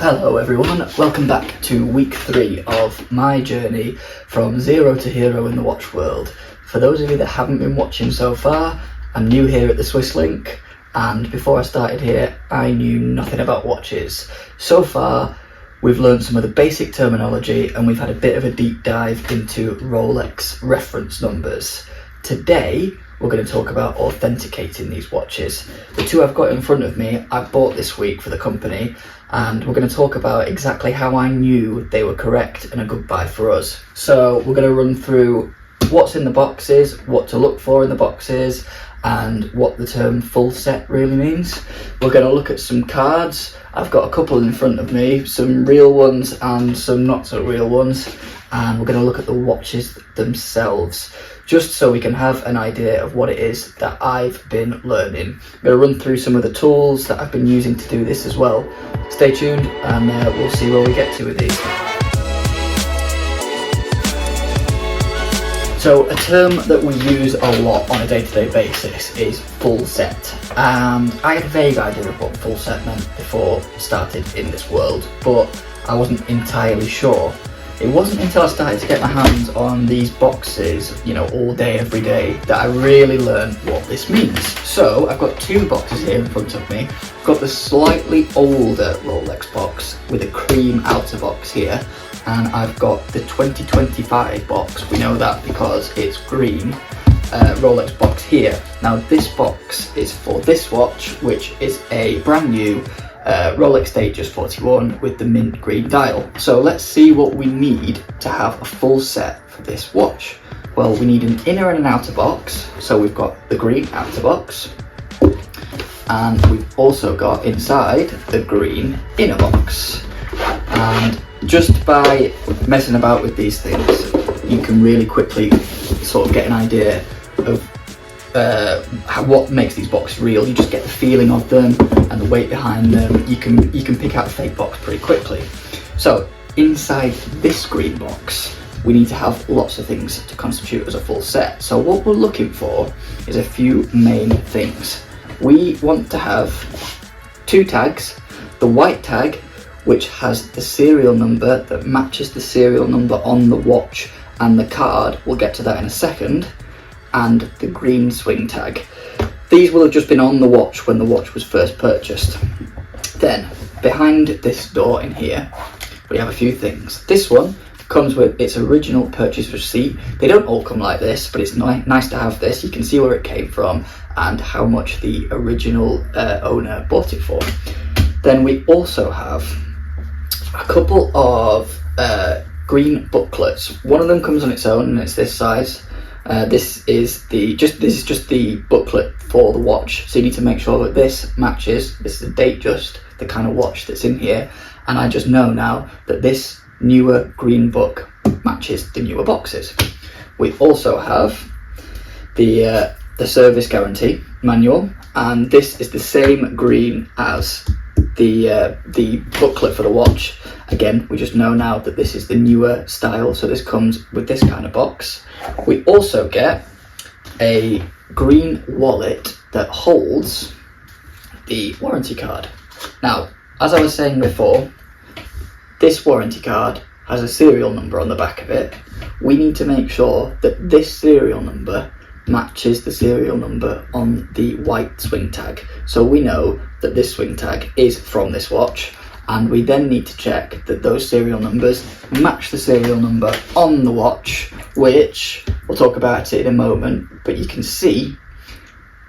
Hello everyone, welcome back to week 3 of my journey from zero to hero in the watch world. For those of you that haven't been watching so far, I'm new here at the Swiss Link, and before I started here I knew nothing about watches. So far we've learned some of the basic terminology and we've had a bit of a deep dive into Rolex reference numbers. Today we're going to talk about authenticating these watches. The two I've got in front of me I bought this week for the company, and we're going to talk about exactly how I knew they were correct and a good buy for us. So we're going to run through what's in the boxes, what to look for in the boxes, and what the term full set really means. We're going to look at some cards. I've got a couple in front of me, some real ones and some not so real ones, and we're going to look at the watches themselves, just so we can have an idea of what it is that I've been learning. I'm going to run through some of the tools that I've been using to do this as well. Stay tuned and we'll see where we get to with these. So a term that we use a lot on a day-to-day basis is full set, and I had a vague idea of what full set meant before I started in this world, but I wasn't entirely sure. It wasn't until I started to get my hands on these boxes, all day, every day, that I really learned what this means. So I've got two boxes here in front of me. I've got the slightly older Rolex box with a cream outer box here, and I've got the 2025 box. We know that because it's green. Rolex box here. Now this box is for this watch, which is a brand new Rolex Datejust 41 with the mint green dial. So let's see what we need to have a full set for this watch. Well, we need an inner and an outer box. So we've got the green outer box, and we've also got inside the green inner box. And just by messing about with these things, you can really quickly sort of get an idea of what makes these boxes real. You just get the feeling of them and the weight behind them. You can pick out a fake box pretty quickly. So inside this green box, we need to have lots of things to constitute as a full set. So what we're looking for is a few main things. We want to have two tags: the white tag, which has the serial number that matches the serial number on the watch and the card. We'll get to that in a second. And the green swing tag. These will have just been on the watch when the watch was first purchased. Then, behind this door in here, we have a few things. This one comes with its original purchase receipt. They don't all come like this, but it's nice to have this. You can see where it came from and how much the original owner bought it for. Then we also have a couple of green booklets. One of them comes on its own and it's this size. This is just the booklet for the watch, so you need to make sure that this matches. This is a Datejust, the kind of watch that's in here, and I just know now that this newer green book matches the newer boxes. We also have the service guarantee manual, and this is the same green as the booklet for the watch. Again, we just know now that this is the newer style, so this comes with this kind of box. We also get a green wallet that holds the warranty card. Now, as I was saying before, this warranty card has a serial number on the back of it. We need to make sure that this serial number matches the serial number on the white swing tag. So we know that this swing tag is from this watch, and we then need to check that those serial numbers match the serial number on the watch, which we'll talk about it in a moment, but you can see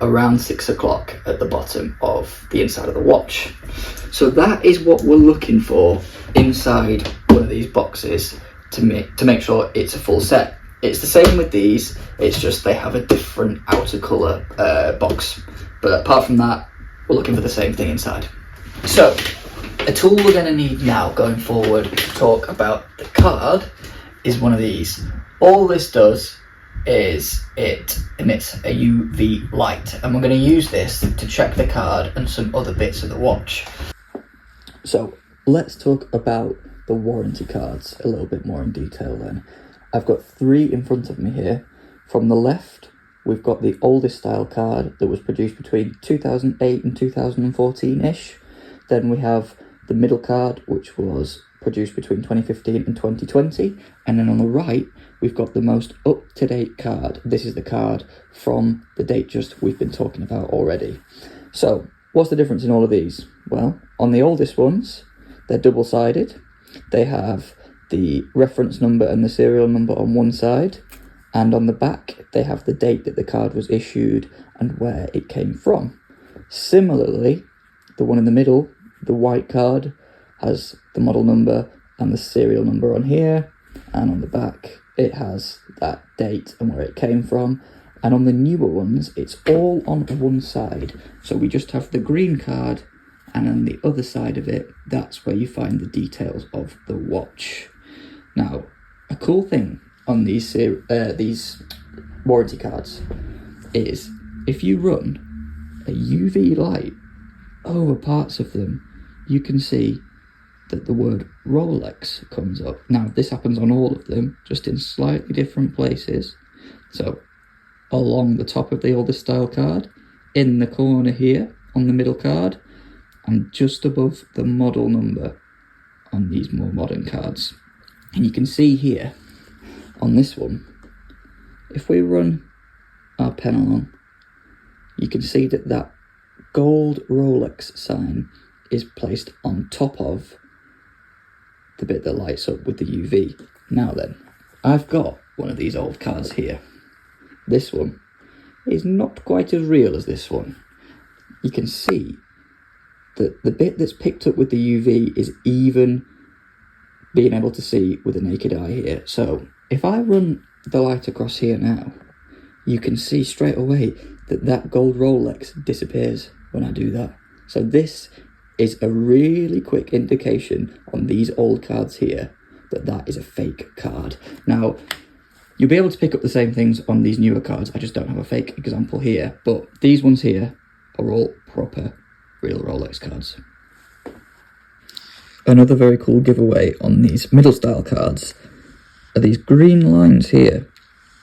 around 6 o'clock at the bottom of the inside of the watch. So that is what we're looking for inside one of these boxes to make sure it's a full set. It's the same with these, it's just they have a different outer colour box. But apart from that, we're looking for the same thing inside. So, a tool we're going to need now going forward to talk about the card is one of these. All this does is it emits a UV light, and we're going to use this to check the card and some other bits of the watch. So, let's talk about the warranty cards a little bit more in detail then. I've got 3 in front of me here. From the left, we've got the oldest style card that was produced between 2008 and 2014-ish. Then we have the middle card, which was produced between 2015 and 2020, and then on the right we've got the most up-to-date card. This is the card from the date just we've been talking about already. So what's the difference in all of these? Well, on the oldest ones, they're double-sided. They have the reference number and the serial number on one side, and on the back they have the date that the card was issued and where it came from. Similarly, the one in the middle, the white card, has the model number and the serial number on here, and on the back it has that date and where it came from. And on the newer ones, it's all on one side, so we just have the green card, and on the other side of it, that's where you find the details of the watch. Now, a cool thing on these warranty cards is if you run a UV light over parts of them, you can see that the word Rolex comes up. Now, this happens on all of them, just in slightly different places. So, along the top of the oldest style card, in the corner here, on the middle card, and just above the model number on these more modern cards. And you can see here, on this one, if we run our pen along, you can see that that gold Rolex sign is placed on top of the bit that lights up with the UV. Now then, I've got one of these old cards here. This one is not quite as real as this one. You can see that the bit that's picked up with the UV is even being able to see with the naked eye here. So if I run the light across here now, you can see straight away that that gold Rolex disappears when I do that. So this is a really quick indication on these old cards here that that is a fake card. Now, you'll be able to pick up the same things on these newer cards. I just don't have a fake example here, but these ones here are all proper real Rolex cards. Another very cool giveaway on these middle style cards are these green lines here.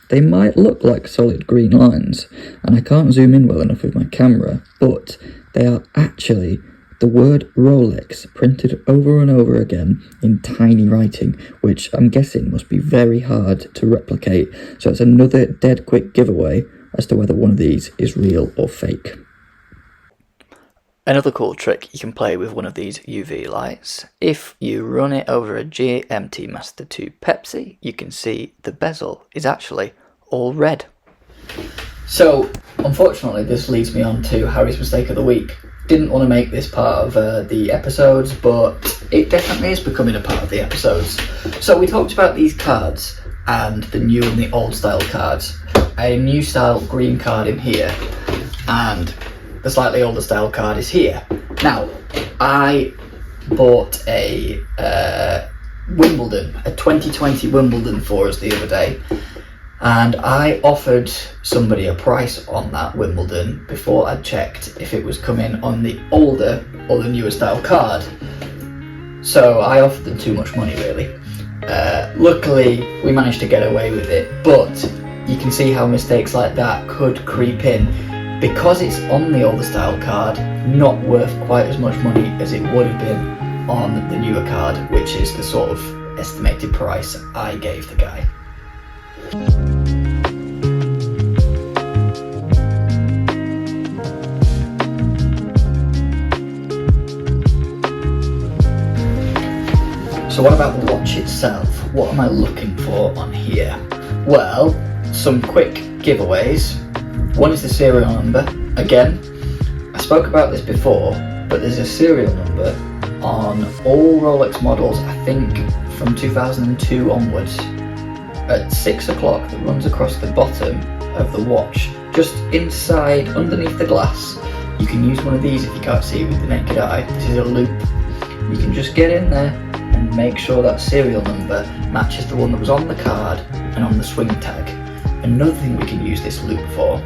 They might look like solid green lines, and I can't zoom in well enough with my camera, but they are actually the word Rolex printed over and over again in tiny writing, which I'm guessing must be very hard to replicate. So it's another dead quick giveaway as to whether one of these is real or fake. Another cool trick you can play with one of these UV lights, if you run it over a GMT Master 2 Pepsi, you can see the bezel is actually all red. So, unfortunately, this leads me on to Harry's Mistake of the Week. Didn't want to make this part of the episodes, but it definitely is becoming a part of the episodes. So we talked about these cards and the new and the old style cards. A new style green card in here, and the slightly older style card is here. Now, I bought a Wimbledon, a 2020 Wimbledon for us the other day, and I offered somebody a price on that Wimbledon before I'd checked if it was coming on the older or the newer style card. So I offered them too much money, really. Luckily, we managed to get away with it, but you can see how mistakes like that could creep in. Because it's on the older style card, not worth quite as much money as it would have been on the newer card, which is the sort of estimated price I gave the guy. So what about the watch itself? What am I looking for on here? Well, some quick giveaways. One is the serial number. Again, I spoke about this before, but there's a serial number on all Rolex models, I think from 2002 onwards, at 6 o'clock that runs across the bottom of the watch, just inside, underneath the glass. You can use one of these if you can't see it with the naked eye. This is a loop. You can just get in there and make sure that serial number matches the one that was on the card and on the swing tag. Another thing we can use this loop for,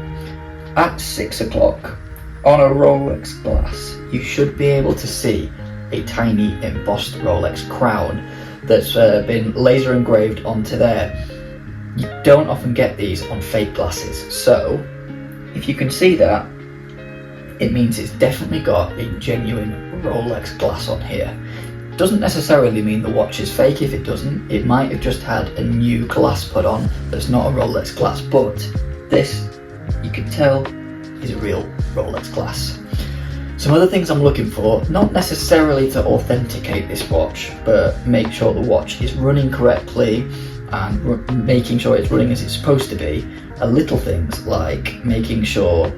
at 6 o'clock on a Rolex glass, you should be able to see a tiny embossed Rolex crown that's been laser engraved onto there. You don't often get these on fake glasses, so if you can see that, it means it's definitely got a genuine Rolex glass on here. Doesn't necessarily mean the watch is fake. If it doesn't, it might have just had a new glass put on that's not a Rolex glass, but this, you can tell, is a real Rolex glass. Some other things I'm looking for, not necessarily to authenticate this watch, but make sure the watch is running correctly and making sure it's running as it's supposed to be, are little things like making sure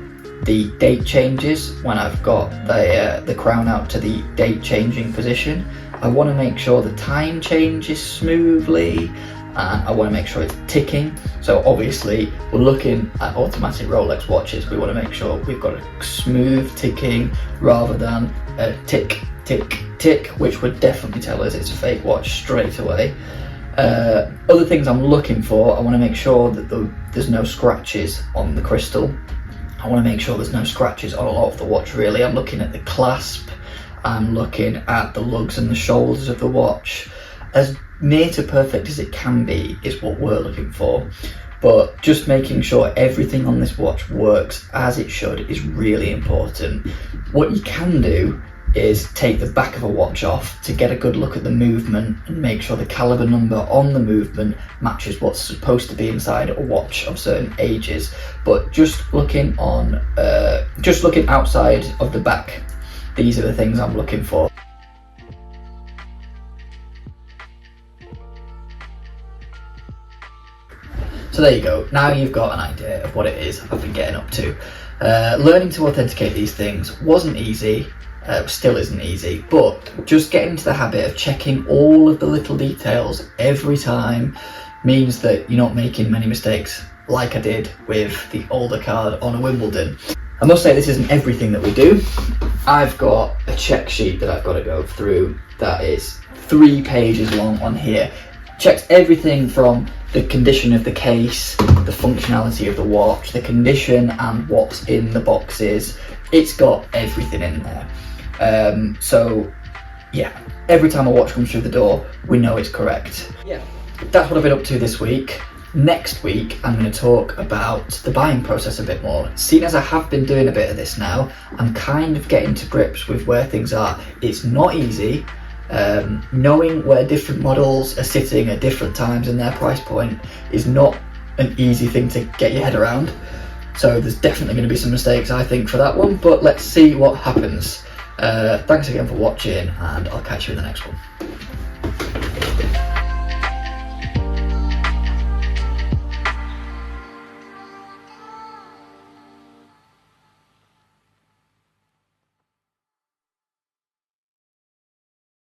the date changes when I've got the crown out to the date changing position. I want to make sure the time changes smoothly, and I want to make sure it's ticking. So obviously we're looking at automatic Rolex watches, we want to make sure we've got a smooth ticking rather than a tick, tick, tick, which would definitely tell us it's a fake watch straight away. Other things I'm looking for, I want to make sure that there's no scratches on the crystal. I want to make sure there's no scratches on a lot of the watch really. I'm looking at the clasp, I'm looking at the lugs and the shoulders of the watch. As near to perfect as it can be is what we're looking for, but just making sure everything on this watch works as it should is really important. What you can do is take the back of a watch off to get a good look at the movement and make sure the caliber number on the movement matches what's supposed to be inside a watch of certain ages. But just looking outside of the back, these are the things I'm looking for. So there you go, now you've got an idea of what it is I've been getting up to. Learning to authenticate these things wasn't easy, still isn't easy, but just getting into the habit of checking all of the little details every time means that you're not making many mistakes like I did with the older card on a Wimbledon. I must say this isn't everything that we do. I've got a check sheet that I've got to go through that is 3 pages long on here. Checks everything from the condition of the case, the functionality of the watch, the condition and what's in the boxes. It's got everything in there. So yeah, every time a watch comes through the door, we know it's correct. Yeah, that's what I've been up to this week. Next week, I'm going to talk about the buying process a bit more. Seeing as I have been doing a bit of this now, I'm kind of getting to grips with where things are. It's not easy. Knowing where different models are sitting at different times in their price point is not an easy thing to get your head around. So there's definitely going to be some mistakes, I think, for that one, but let's see what happens. Thanks again for watching, and I'll catch you in the next one.